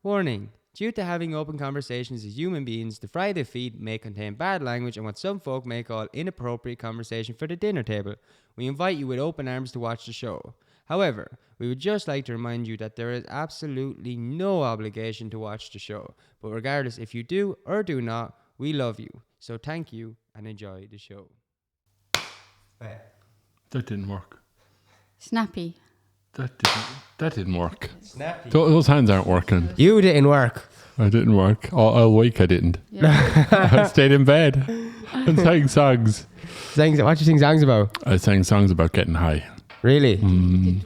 Warning. Due to having open conversations as human beings, the Friday feed may contain bad language and what some folk may call inappropriate conversation for the dinner table. We invite you with open arms to watch the show. However, we would just like to remind you that there is absolutely no obligation to watch the show. But regardless if you do or do not, we love you. So thank you and enjoy the show. That didn't work. Snappy. That didn't work. Snappy. Those hands aren't working. You didn't work. I didn't work. All week I didn't. Yeah. I stayed in bed and sang songs. What do you sing songs about? I sang songs about getting high. Really?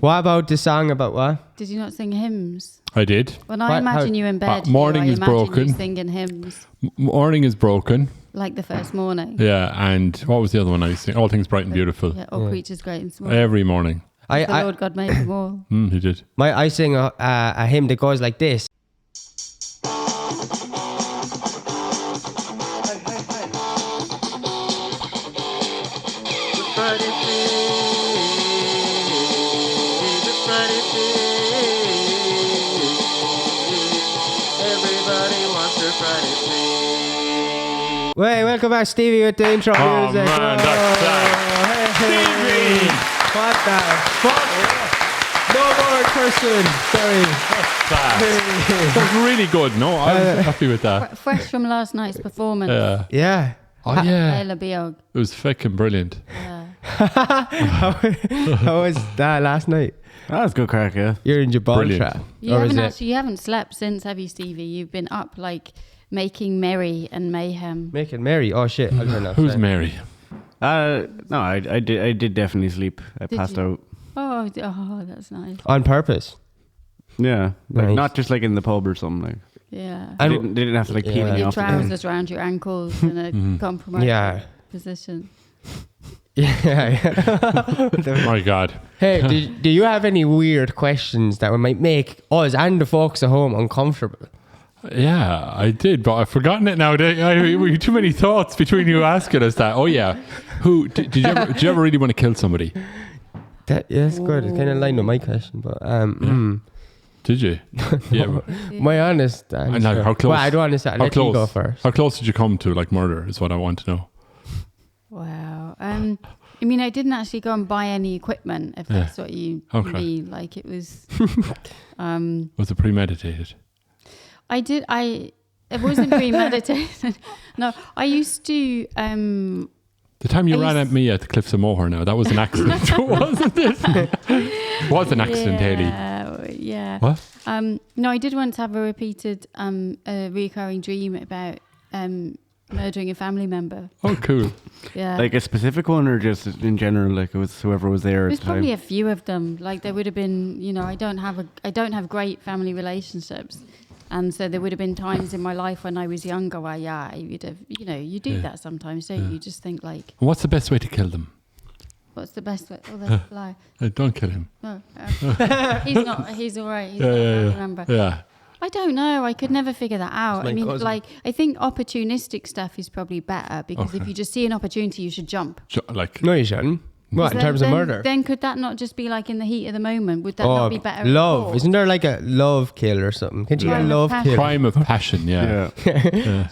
What about the song about what? Did you not sing hymns? I did. When I imagine you in bed, morning I is imagine broken. you singing hymns. Morning is broken. Like the first morning. Yeah, and what was the other one I was singing? All Things Bright and Beautiful. Yeah, all creatures great and small. Every morning. The Lord God made them all. He did. I sing a hymn that goes like this. Wait, welcome back, Stevie, with the intro music. Man, that's sad. Stevie! What the fuck? No more cursing. Sorry. That's really good. No, I'm happy with that. Fresh from last night's performance. Yeah. Oh, yeah. Ella Biog. It was fucking brilliant. Yeah. How was that last night? That was good crack, yeah. You're in Gibraltar. You haven't slept since, have you, Stevie? You've been up like making merry and mayhem. Making merry. Oh shit. I'll turn that. Who's Mary? No, I did definitely sleep. I Did passed you? out. Oh, that's nice. On purpose. Yeah, like Nice. not just like in the pub or something. Like Yeah. they And didn't have to like peel Yeah. me Your off. trousers around your ankles in a compromised Yeah. position. yeah. My God. Hey, do you have any weird questions that might make us and the folks at home uncomfortable? Yeah, I did, but I've forgotten it now. We too many thoughts between you asking us that. Oh yeah, did you ever really want to kill somebody? That's good. It's kind of lined with my question, but Did you? Yeah. my honest answer. And like, how close? Well, I don't understand. How Let close? you go first. How close did you come to like murder? Is what I want to know. Wow. I mean, I didn't actually go and buy any equipment, if that's what you mean. Like it was. Was it premeditated? It wasn't premeditated. No, I used to. The time you ran at me at the Cliffs of Moher now, that was an accident, wasn't it? Was an accident, Hayley. Yeah. What? No, I did once have a repeated, a recurring dream about murdering a family member. Oh, cool. Yeah. Like a specific one or just in general? Like it was whoever was there at There's the time. probably a few of them. Like there would have been, I don't have great family relationships. And so there would have been times in my life when I was younger where, I would have, you do that sometimes, don't you? You just think like, What's the best way to kill them? what's the best way? Oh, that's a lie. Don't kill him. No, he's all right. He's not a family member. Yeah. I don't know. I could never figure that out. my I mean, cousin. I think opportunistic stuff is probably better because if you just see an opportunity, you should jump. Like, No, you shouldn't. What, in terms of murder? Then could that not just be like in the heat of the moment? Would that not be better? Love. Isn't there like a love kill or something? Can't you get a Crime of love passion. kill? crime of passion, yeah.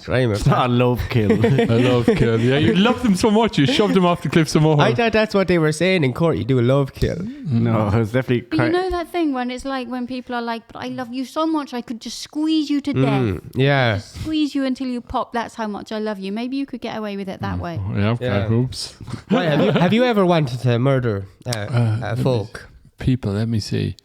Crime of It's not a love kill. I love kill. Yeah, you love them so much, you shoved them off the Cliffs of Moher. I thought that's what they were saying in court. You do a love kill. No, it was definitely. But you know that thing when it's like when people are like, "But I love you so much, I could just squeeze you to death, Yeah. just squeeze you until you pop. That's how much I love you." Maybe you could get away with it that way. Yeah, okay. Yeah. Oops. Why, have you ever wanted to murder folk? People, let me see.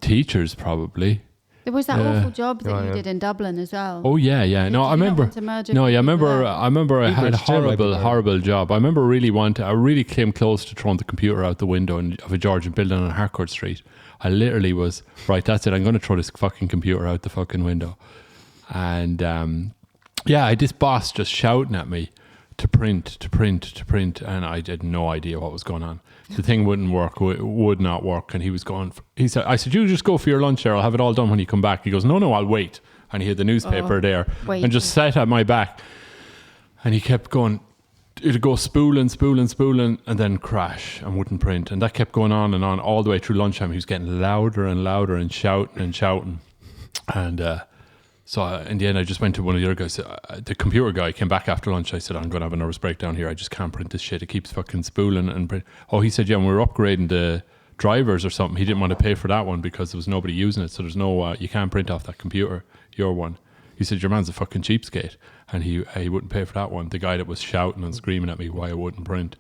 Teachers, probably. There was that awful job that Oh, you yeah. did in Dublin as well. Oh yeah, yeah. No, Did I you not remember. want to murder No, yeah, I people remember. there? I remember I had a still might be there. horrible job. I remember I really came close to throwing the computer out the window of a Georgian building on Harcourt Street. I literally was right. That's it. I'm going to throw this fucking computer out the fucking window. And I had this boss just shouting at me to print, and I had no idea what was going on. The thing wouldn't work, would not work, and he was going. I said, "You just go for your lunch there. I'll have it all done when you come back." He goes, "No, I'll wait." And he had the newspaper there wait. and just sat at my back, and he kept going. It'd go spooling, and then crash and wouldn't print, and that kept going on and on all the way through lunchtime. He was getting louder and louder and shouting. And so in the end, I just went to one of the other guys. The computer guy came back after lunch. I said, I'm going to have a nervous breakdown here. I just can't print this shit. It keeps fucking spooling and print. Oh, he said, yeah, when we were upgrading the drivers or something, he didn't want to pay for that one because there was nobody using it. So there's no, you can't print off that computer, your one. He said, your man's a fucking cheapskate. And he wouldn't pay for that one. The guy that was shouting and screaming at me why I wouldn't print.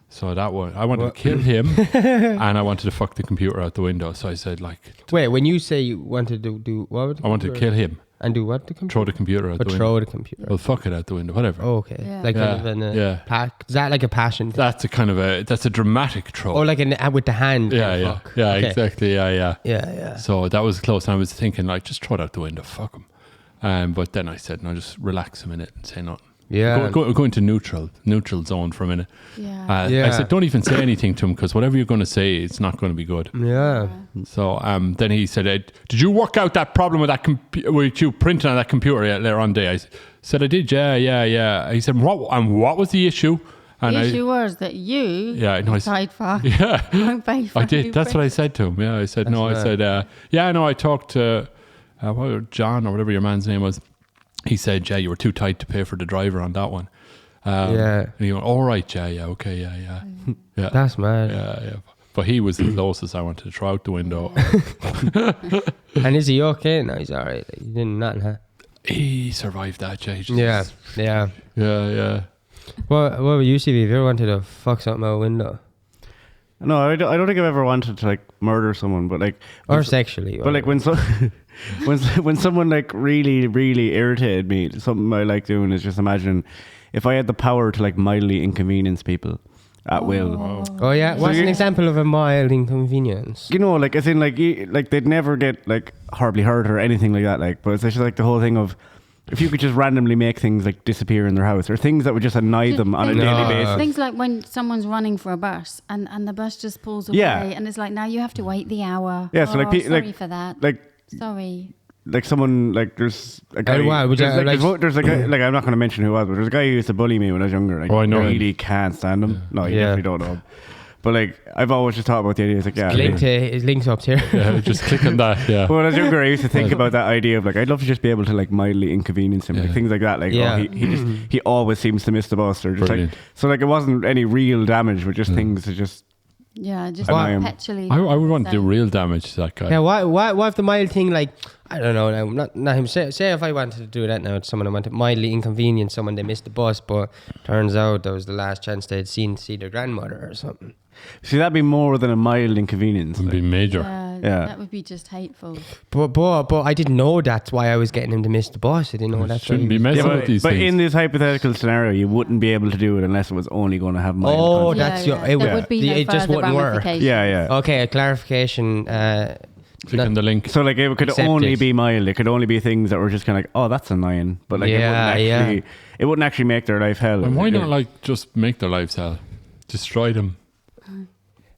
So that one, I wanted to kill him and I wanted to fuck the computer out the window. So I said, like... Wait, when you say you wanted to do what? With the I wanted to kill him. And do what? The computer? Throw the computer out the window. Throw the computer. Well, fuck it out the window, whatever. Oh, okay. Yeah. Like Yeah. kind of Yeah. is that like a passion thing? That's a kind of that's a dramatic throw. Oh, like with the hand. yeah, kind of yeah. fuck. Yeah, Okay. exactly. Yeah. Yeah. So that was close. And I was thinking, like, just throw it out the window, fuck him. But then I said, no, just relax a minute and say nothing. Yeah. Go into neutral zone for a minute. Yeah. Yeah. I said, don't even say anything to him because whatever you're going to say, it's not going to be good. Yeah. So then he said, did you work out that problem with that with you printing on that computer later on the day? I said, I did, yeah. He said, what was the issue? And The issue was that you applied for. Yeah. Won't pay for I did. new That's what I print. said to him. Yeah, I said, no, I said, I talked to John or whatever your man's name was. He said, yeah, you were too tight to pay for the driver on that one. Yeah. And he went, all right, yeah, okay, yeah. Yeah. That's mad. Yeah. But he was the closest I wanted to throw out the window. And is he okay? No, he's all right. He didn't nothing, huh? He survived that, yeah. He just, Yeah. Yeah. What would you see if you ever wanted to fuck something out a window? No, I don't think I've ever wanted to like murder someone, but like Or sexually. But like when when someone like really, really irritated me, something I like doing is just imagine if I had the power to like mildly inconvenience people at will. Oh yeah, what's an you- example of a mild inconvenience? You know, like as in like they'd never get like horribly hurt or anything like that. Like, but it's just like the whole thing of if you could just randomly make things like disappear in their house or things that would just annoy them on a Things- daily No. basis. Things like when someone's running for a bus and the bus just pulls away Yeah. and it's like, now you have to wait the hour. Yeah, so like sorry for that. Like Sorry. like someone like there's a guy. wow, would you, there's a guy like I'm not going to mention who it was, but there's a guy who used to bully me when I was younger. Like, Oh, I know him. really can't stand him. No, you Yeah. definitely don't know him. But like I've always just thought about the idea. It's like His links up here. Yeah, just click on that, yeah. But when I was younger, I used to think about that idea of like I'd love to just be able to like mildly inconvenience him, like Yeah. things like that. Like Yeah. he always seems to miss the bus, or just Brilliant. like so like it wasn't any real damage, but just things that just Yeah, just Why? perpetually. I would want to do saying- real damage to that guy. Yeah, what if the mild thing, like, I don't know, now, not him, say if I wanted to do that now to someone, I wanted to mildly inconvenience someone, they missed the bus, but turns out that was the last chance they'd seen to see their grandmother or something. see that'd be more than a mild inconvenience. It would be major. Yeah. That would be just hateful. But I didn't know that's why I was getting him to miss the bus. I didn't know that's why Shouldn't he be was- messing with these but things. in this hypothetical scenario, you wouldn't be able to do it unless it was only going to have mild. Oh, consequences. that's your. There It, would be no it just further wouldn't work. ramifications. Yeah. Okay, a clarification. Click on the link. So like it could Accept only it. be mild. It could only be things that were just kind of like, oh, that's annoying. But like Yeah, it wouldn't actually make their life hell. And why Like, not like just make their lives hell? Destroy them.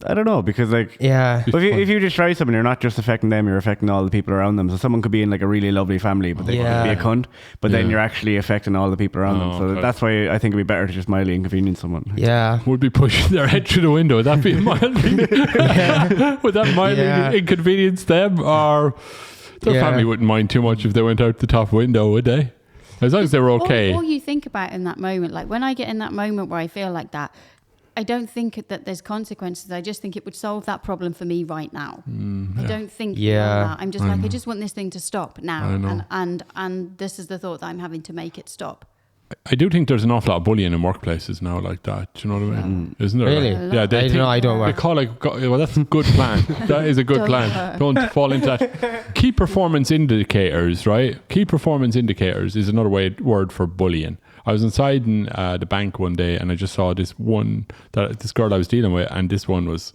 I don't know, because like Yeah. but if you just try something, you're not just affecting them, you're affecting all the people around them. So someone could be in like a really lovely family, but they could be a cunt. But then Yeah. you're actually affecting all the people around them. So okay. that's why I think it'd be better to just mildly inconvenience someone. Yeah. Would be pushing their head through the window. Would that be mildly? Would that mildly Yeah. inconvenience them, or their Yeah. family wouldn't mind too much if they went out the top window, would they? As long as they were okay. All you think about in that moment, like when I get in that moment where I feel like that, I don't think that there's consequences. I just think it would solve that problem for me right now. I don't think Yeah. beyond that. I'm just like, I just want this thing to stop now. I know. And this is the thought that I'm having to make it stop. I do think there's an awful lot of bullying in workplaces now like that. Do you know what I mean? Isn't there? Really? Yeah, I don't know. I don't They work. call it, well, that's a good plan. That is a good Don't plan. work. Don't fall into that. Key performance indicators, right? Key performance indicators is another word for bullying. I was inside in the bank one day and I just saw this girl I was dealing with, and this one was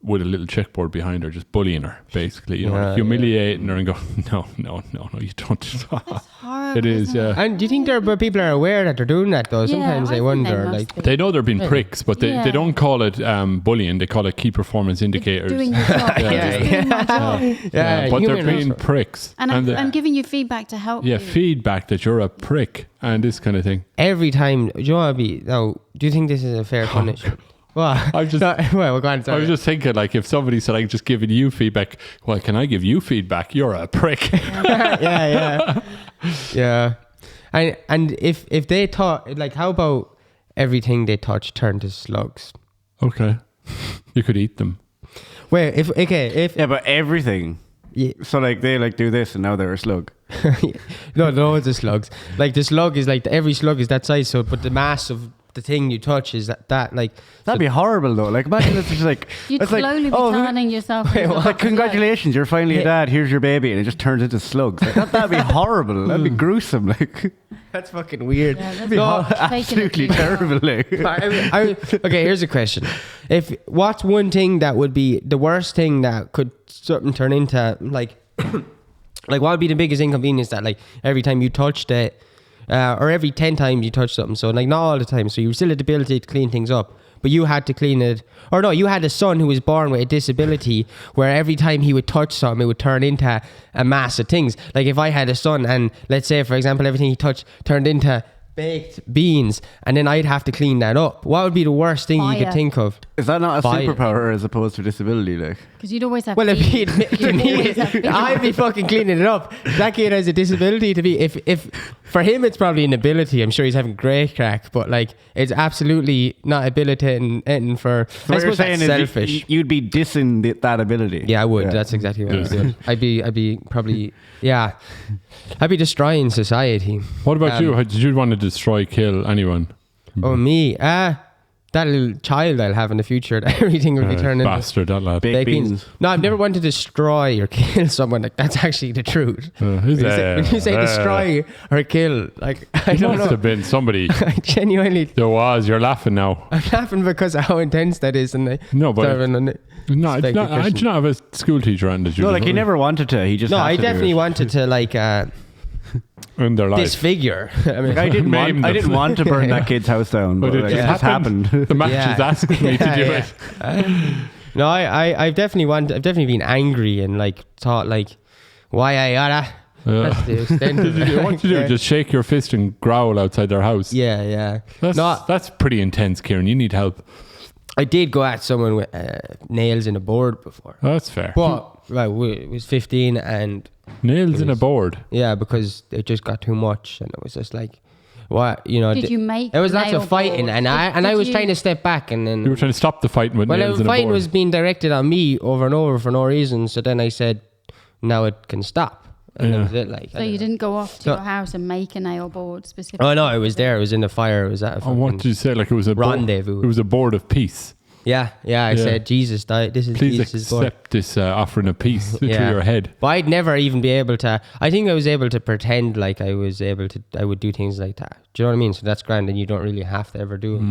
with a little checkboard behind her, just bullying her, basically, you know, Yeah, humiliating her and go, no, you don't. Horrible, It is, isn't it? yeah. And do you think people are aware that they're doing that though? Sometimes I I think wonder, must like, be. They know they're being pricks, but they Yeah. don't call it bullying. They call it key performance indicators. Doing your job. Yeah. Just doing my job. But they're human being also. pricks. And I'm giving you feedback to help yeah, you. feedback that you're a prick and this kind of thing. every time, do you know what, now, do you think this is a fair punishment? What? I'm just- well, we're going I to. was just thinking, like, if somebody said, I'm just giving you feedback, well, can I give you feedback? You're a prick. yeah. And if they thought, like, how about everything they touch turned to slugs? Okay. You could eat them. Well, if Yeah, but everything. yeah, So like they like do this and now they're a slug. no, loads of slugs. Like the slug is like every slug is that size. So, but the mass of the thing you touch is that like. That'd be horrible though. Like imagine it's just like You'd it's like, slowly be oh, turning yourself. Wait, into what? a like congratulations, you're finally a dad. Here's your baby, and it just turns into slugs. Like, that'd be horrible. That'd be gruesome. Like That's fucking weird. Yeah, that's No, absolutely terrible. Like. Okay, here's a question. If what's one thing that would be the worst thing that could something turn into like like what would be the biggest inconvenience that like every time you touched it or every 10 times you touch something, so like not all the time, so you still had the ability to clean things up, but you had to clean it, or no, you had a son who was born with a disability where every time he would touch something it would turn into a mass of things. Like if I had a son and let's say for example everything he touched turned into baked beans and then I'd have to clean that up, what would be the worst thing you Fire. could think of? Is that not a Fire. superpower as opposed to disability? Like Because you'd always have. Well, if beans. he'd You'd always have beans. I'd be fucking cleaning it up. That kid has a disability to be. If for him it's probably an ability. I'm sure he's having great crack, but like it's absolutely not habilitating. And for so I what you're suppose that's saying is selfish. you'd be dissing that ability. Yeah, I would. That's exactly what I would do. I'd be probably I'd be destroying society. What about you? Did you want to destroy, kill anyone? Oh me, that little child I'll have in the future. Everything will be turned into Bastard, that lad. Baked beans. No, I've never wanted to destroy or kill someone. Like that's actually the truth. When you say destroy or kill, like I It don't must know. have been somebody. I genuinely, There was. You're laughing now. I'm laughing because of how intense that is, and I No, but starving on it. no, it's Spec not. nutrition. Did you not have a school teacher and did you? No, like he never wanted to. He just No, had I to do definitely it. wanted to like in their life. disfigure. I mean, Like, I didn't Maim want. I them. didn't want to burn that kid's house down, but But like, it it just happened. The match Yeah. is asking me to do Yeah, it. no, I've definitely been angry and like thought like, why I gotta. That's the extent of it. What you do? Yeah. Just shake your fist and growl outside their house. Yeah. That's pretty intense, Kieran. You need help. I did go at someone with nails in a board before. Oh, that's fair. But right, we was 15 and Nails in a was- board. yeah, because it just got too much and it was just like, what you know? Did you make? There was lots nail of fighting, boards? and I Did was you- trying to step back, and then You were trying to stop the fighting with nails the in a fighting board. was being directed on me over and over for no reason. So then I said, "Now it can stop." And that Yeah. was it. Like, So you didn't go off to So- your house and make a nail board specifically? Oh no, it was there. It was in the fire. It was at. A Oh, what fucking- did you say? Like it was a Rendezvous. It was a board of peace. Yeah. I said, "Jesus died. This is Please Jesus' board." accept this offering of peace through Yeah. your head. But I'd never even be able to. I think I was able to pretend like I was able to. I would do things like that. Do you know what I mean? So that's grand, and you don't really have to ever do it.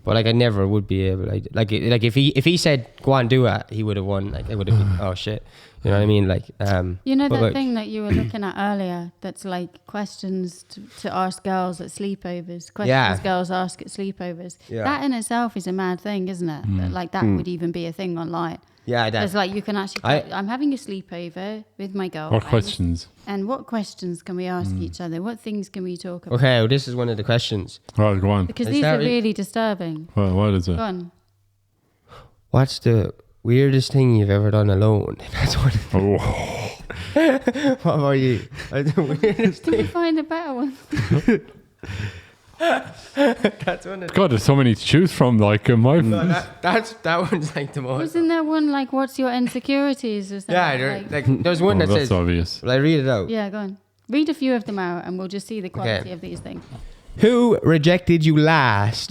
But like I never would be able. Like if he said go on do it, he would have won. Like it would have been oh shit. You know what I mean? Like You know but that like- thing that you were looking at earlier that's like questions to ask girls at sleepovers. Questions Yeah. girls ask at sleepovers. Yeah. That in itself is a mad thing, isn't it? That, like that would even be a thing online. Yeah, It's that. like you can actually I'm having a sleepover with my girl. What questions? And what questions can we ask each other? What things can we talk about? Okay, well, this is one of the questions. Oh, go on. Because Is these that are re- really disturbing. Well, what is it? Go on. What's the weirdest thing you've ever done alone? That's what. Oh, What about you? The weirdest Can we thing. find a better one? That's one of. God, there's so many to choose from. Like, my That one's like the most. Wasn't there one like what's your insecurities or something? Yeah, there's one that that's says. obvious. Will I read it out? Yeah, go on. Read a few of them out and we'll just see the quality of these things. Who rejected you last?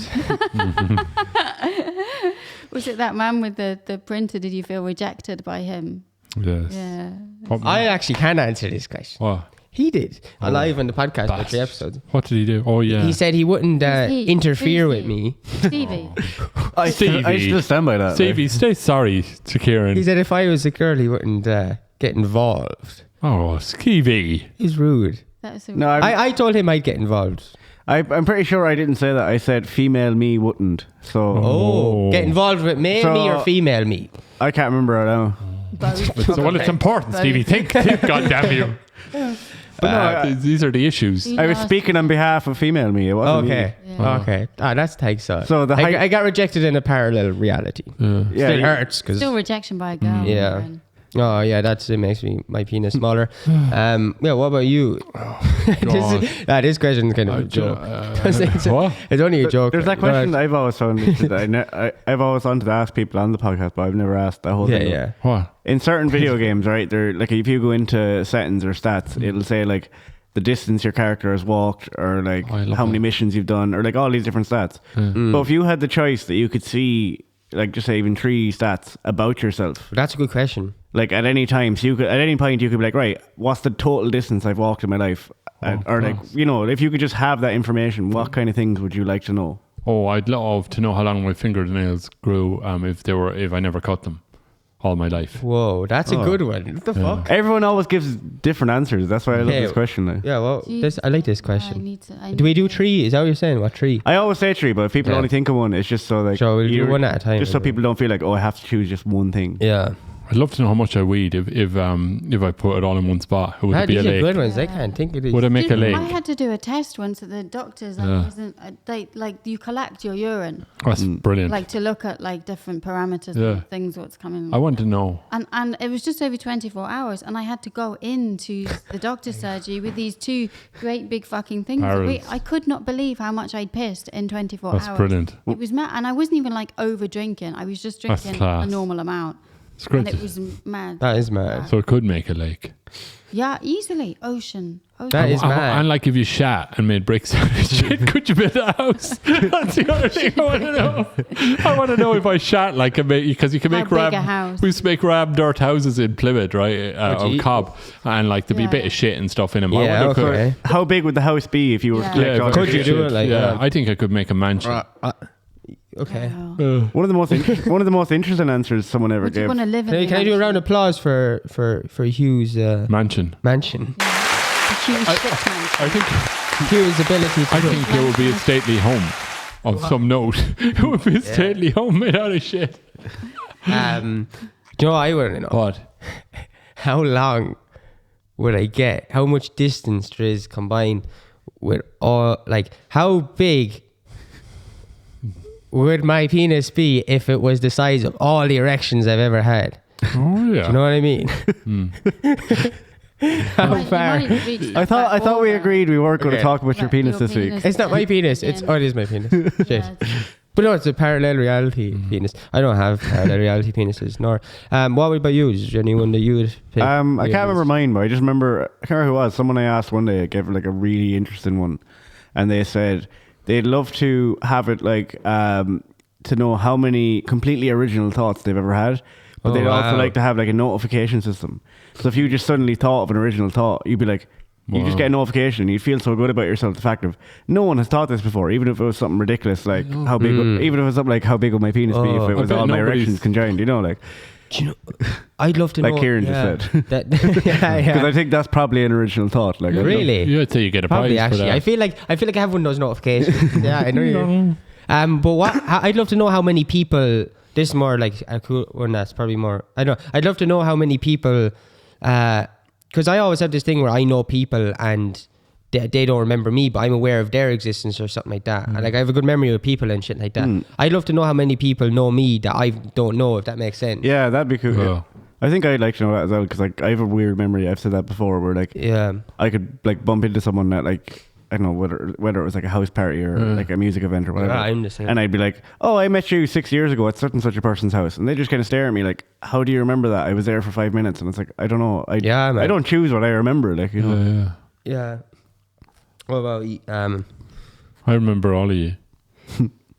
Was it that man with the printer? Did you feel rejected by him? Yes. Yeah. I actually can answer this question. What? He did. Live on the podcast for 3 bastard. episodes. What did he do? Oh, yeah. He said he wouldn't Who's he? interfere Who's with he? me. Stevie. I Stevie. still stand by that. like. Stevie, stay sorry to Kieran. He said if I was a girl, he wouldn't get involved. Oh, Skeevy. He's rude. That was No, I told him I'd get involved. I'm pretty sure I didn't say that. I said female me wouldn't. So Oh. Get involved with male me or female me. I can't remember it now. both. So, well, it's important, Stevie. Think, God damn you. But no, These are the issues. I was speaking on behalf of female me. It wasn't Okay. Yeah. Okay. That's takes so. So the I got rejected in a parallel reality. me. Yeah, Still hurts because. Still rejection by a girl. Yeah. Aaron. Oh yeah, it makes my penis smaller. Yeah. What about you? This question is kind of a joke. What? It's only a joke. There's that Go question ahead. I've always found. I've always wanted to ask people on the podcast, but I've never asked that whole Yeah, thing. yeah. What? In certain video games, right? They're like if you go into settings or stats, it'll say like the distance your character has walked, or like Oh, I love how many that. missions you've done, or like all these different stats. But if you had the choice that you could see, like just say even 3 stats about yourself, That's a good question. like at any time, so you could at any point you could be like, right, what's the total distance I've walked in my life, or like if you could just have that information, what kind of things would you like to know? Oh, I'd love to know how long my fingernails grew if I never cut them all my life. Whoa, that's a Oh. good one. What the fuck? Everyone always gives different answers. That's why I love Okay. this question. Like. Yeah. Well, Do you- I like this I question. need to. Do we do 3? Is that what you're saying? What 3? I always say 3, but if people Yeah. only think of one, it's just so like Sure, we'll do one at a time. just so people don't feel like, oh, I have to choose just one thing. Yeah. I'd love to know how much I weed if I put it all in one spot. Would it be a These are lake? good ones. I can't think of these. Would I make a lake? I had to do a test once at the doctor's. Yeah. You collect your urine, That's brilliant. like to look at like different parameters Yeah. and things, what's coming. I want to know. And it was just over 24 hours, and I had to go into the doctor's surgery with these 2 great big fucking things. Barrels. I could not believe how much I'd pissed in 24 That's hours. brilliant. It was mad, and I wasn't even like over drinking. I was just That's drinking a class. normal amount, It's and great. it was mad. That is mad. So it could make a lake. Yeah, easily ocean. That is mad. And like if you shat and made bricks out of shit, could you build a house? That's the other thing I want to know. I want to know if I shat like because you can How make big ram. a house? We used to make ram dirt houses in Plymouth, right? Oh, gee. On Cobb, and like there'd be a Yeah. bit of shit and stuff in them. Yeah, I wonder could- okay. How big would the house be if you were Yeah. to collect Yeah, all if I your Could you shit? do it like yeah, that? I think I could make a mansion. Okay. Wow. One of the most interesting answers someone ever Would you gave. want to live in Can I do a round of applause for Hugh's Mansion. mansion? huge shit man? I think Hugh's ability to I think it would be a stately home. Of some note, it would be a stately home made out of shit. do you know what I want to know? What? How long would I get? How much distance there is combined with all, like, how big would my penis be if it was the size of all the erections I've ever had? Oh yeah. Do you know what I mean? How far? I thought we agreed we weren't going to Okay. talk about your Right, penis your this week. penis. It's not my penis. It's Yeah. it is my penis. Shit. But no, it's a parallel reality penis. I don't have parallel reality penises. Nor. What about you? Is there anyone that you would pick? I can't remember mine, but I just remember, I can't remember who it was. Someone I asked one day, I gave like a really interesting one. And they said they'd love to have it like, to know how many completely original thoughts they've ever had. But Oh, they'd also wow. like to have like a notification system. So if you just suddenly thought of an original thought, you'd be like, you just Wow. get a notification. You'd feel so good about yourself. The fact of no one has thought this before, even if it was something ridiculous, like how big, even if it was something like how big would my penis be if Oh. it I was bet all my nobody's- erections conjoined, you know, like. Do you know? I'd love to Like know. Kieran just said. That, yeah, Because yeah. I think that's probably an original thought. Like, Really? Yeah, I'd say you get a Probably prize for actually. that. I feel like I have one of those notifications. Yeah, I know you. But I'd love to know how many people. This is more like a cool one. That's probably more. I don't know. I'd love to know how many people. Because I always have this thing where I know people and they don't remember me, but I'm aware of their existence or something like that. And like I have a good memory of people and shit like that. I'd love to know how many people know me that I don't know. If that makes sense. Yeah, that'd be cool. Yeah. Yeah. I think I'd like to know that as well because like I have a weird memory. I've said that before, where like Yeah. I could like bump into someone at like I don't know whether it was like a house party or like a music event or whatever. Yeah, I'm the same. And I'd be like, "Oh, I met you 6 years ago at such and such a person's house," and they just kind of stare at me like, "How do you remember that? I was there for 5 minutes," and it's like, I don't know. Yeah, man. I don't choose what I remember. Like you know. Yeah. Yeah. What about you? I remember all of you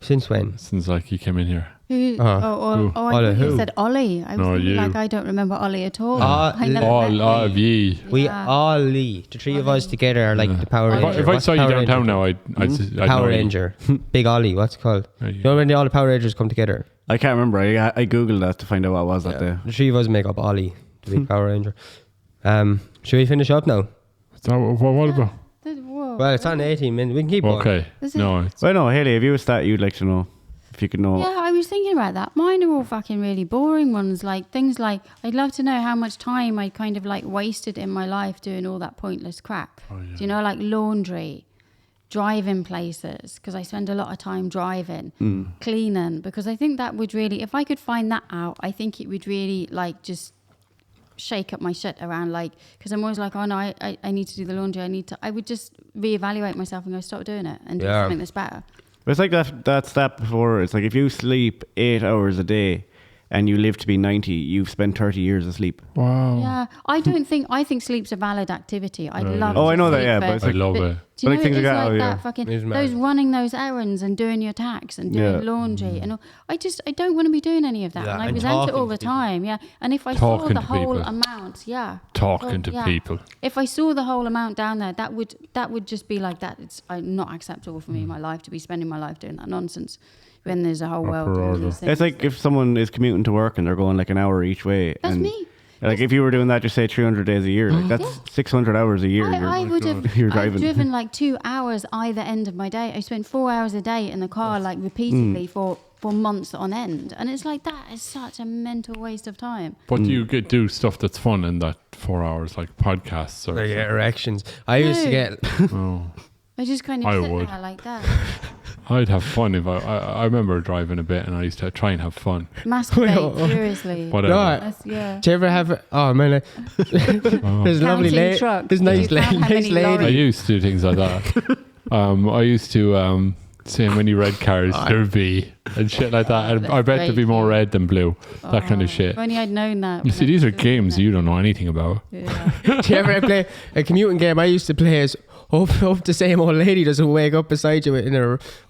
Since when? since like you came in here. Who? Uh-huh. I Ollie thought you who? said Ollie. I was No, thinking you. like I don't remember Ollie at all. Ah, I never All met of Ollie. ye. We Yeah. all the three of us together are like the Power If I- Ranger. If I What's saw you Power downtown Ranger? now, I'd Power know you. Ranger, Big Ollie. What's it called? There You you know when all the Power Rangers come together? I can't remember. I googled that to find out what it was that day. The three of us make up Ollie, the big Power Ranger. Should we finish up now? So, what about? Whoa. Well, it's on 18 minutes. We can keep going. Okay. Is it- No, it's Well, no, Haley, have you a stat you'd like to know? If you could know. Yeah, I was thinking about that. Mine are all fucking really boring ones. Like things like, I'd love to know how much time I kind of like wasted in my life doing all that pointless crap. Oh, yeah. Do you know, like laundry, driving places, because I spend a lot of time driving, cleaning, because I think that would really, if I could find that out, I think it would really like just shake up my shit around, like, because I'm always like, oh no, I need to do the laundry. I would just reevaluate myself and go, stop doing it and do something that's better. But it's like that stat before. It's like if you sleep 8 hours a day and you live to be 90, you've spent 30 years asleep. Wow. Yeah, I think sleep's a valid activity. I love. Oh, to I know that, sleep, yeah, but it's I like, love it. do you But know like things it is like that, like oh, that yeah. fucking It's mad. those running those errands and doing your tax and doing Yeah. laundry and all. I don't want to be doing any of that, Yeah, and I and resent it talking all to the people. time. Yeah, and if I saw Talking the to whole people. amount, Talking to people. If I saw the whole amount down there, that would just be like that. It's not acceptable for me in my life to be spending my life doing that nonsense when there's a whole world doing order. these things. It's like if someone is commuting to work and they're going like an hour each way. That's and me. Like if you were doing that, just say 300 days a year. Like that's 600 hours a year. I would have. You're I've driving. driven like 2 hours either end of my day. I spent 4 hours a day in the car, like repeatedly for months on end, and it's like that is such a mental waste of time. But do you do stuff that's fun in that 4 hours, like podcasts or Like erections. I used to No. get. Oh. I just kind of I sit would. there like that, I'd have fun if I remember driving a bit and I used to try and have fun. masturbate furiously. Whatever. No, That's, yeah. do you ever have? Oh man, there's lovely Counting lady. trucks. There's nice, You count how nice many I lady. lorries. used to do things like that. I used to say how many red cars there'd be and shit like that. And that's I bet there'd be great. more red than blue. That kind of shit. If only I'd known that. You when see, I these are was doing games it. you don't know anything about. Yeah. Do you ever play a commuting game? I used to play as hope the same old lady doesn't wake up beside you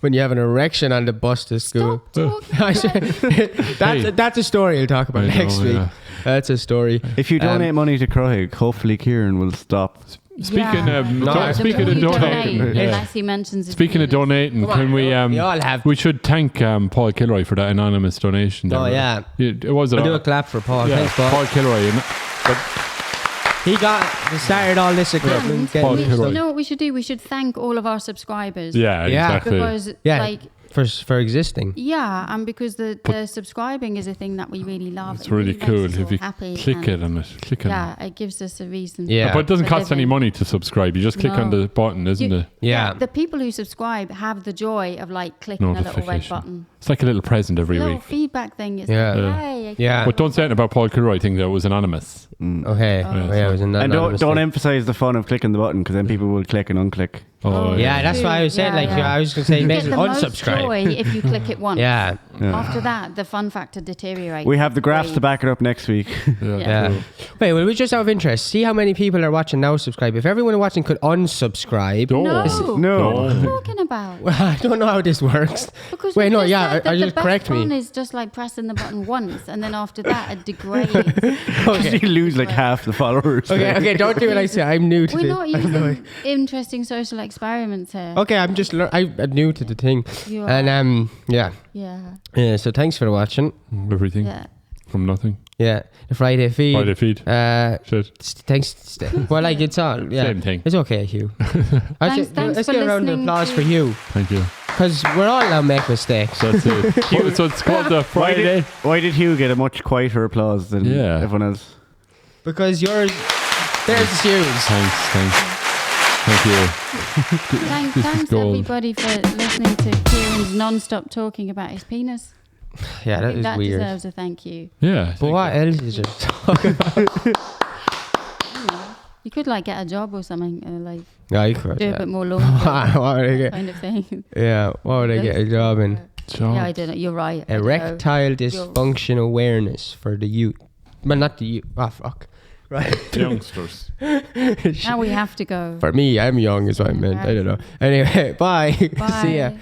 when you have an erection on the bus to school. Stop talking. That's a story I'll talk about I know, next week. yeah. That's a story. If you donate money to Craig, hopefully Kieran will stop. Speaking Yeah. of No, The speaking more of you donating, donate, yeah. unless he mentions his Speaking of penis. donating, Come on, can we we all have. we should thank Paul Kilroy for that anonymous donation. Oh, there. yeah. It was I'll do a clap for Paul. yeah, Thanks, Paul. Paul Kilroy. He started all this equipment. And getting Paul we, Kilroy. you know what we should do? We should thank all of our subscribers. Yeah, Yeah. exactly. Because Yeah. like for existing. yeah, and because the subscribing is a thing that we really love. It's It really makes cool us all if you happy click and it on it. Click on it. yeah, it gives us a reason. Yeah. But it doesn't For cost any living. money to subscribe. You just click on No. the button, isn't You- it? Yeah. The people who subscribe have the joy of like clicking a little red Notification. button. It's like a little present every A little week. feedback thing. It's Yeah. like, Yeah. hey, Yeah. But don't say anything about Paul Kilroy. I think that was anonymous. Okay. Oh, yeah, it was And don't emphasize the fun of clicking the button because then people will click and unclick. Oh, Yeah, that's why I was saying. Yeah, Like, yeah. I was gonna say, You maybe get the most unsubscribe. joy if you click it once. Yeah. After that, the fun factor deteriorates. We have the graphs to Wait. back it up next week. Yeah. Yeah. Wait, well, we just out of interest, see how many people are watching now subscribe. If everyone watching could unsubscribe. Oh. No. No. What are you talking about? Well, I don't know how this works. Because Wait, we no, just yeah, said that are you the best correct fun me? is just like pressing the button once, and then after that, it degrades. Okay. You lose like half the followers. Okay, don't do it like that. I'm new to We're this. not using interesting social experiments here. Okay, I'm just I'm new to the thing. You are. And yeah. Yeah. So thanks for watching. Everything Yeah. from nothing. Yeah. The Friday feed. Friday feed. Shit. Thanks. Well, like it's all. Yeah. Same thing. It's okay, Hugh. Thanks Let's for get a round of listening applause to- for you. Thank you. Because we're all now make mistakes. That's it. So it's called the Friday. Why did Hugh get a much quieter applause than Yeah. everyone else? Because yours. There's Hugh's. Thanks. Thank you. This is Thanks gold. everybody for listening to Kieran's non-stop talking about his penis. Yeah, I that think is that weird. deserves a thank you. Yeah. But what else is there? You could like get a job or something, like No, you could. do a Yeah. bit more laundry What would I get? kind of thing. Yeah, what would I get a job in? Job. Yeah, I don't know. You're right. I don't know. Erectile dysfunction awareness for the youth. Well, not the youth. Oh, fuck. Right. Youngsters. Now we have to go. For me, I'm young is what I meant. I don't know. Anyway, bye. Bye. See ya.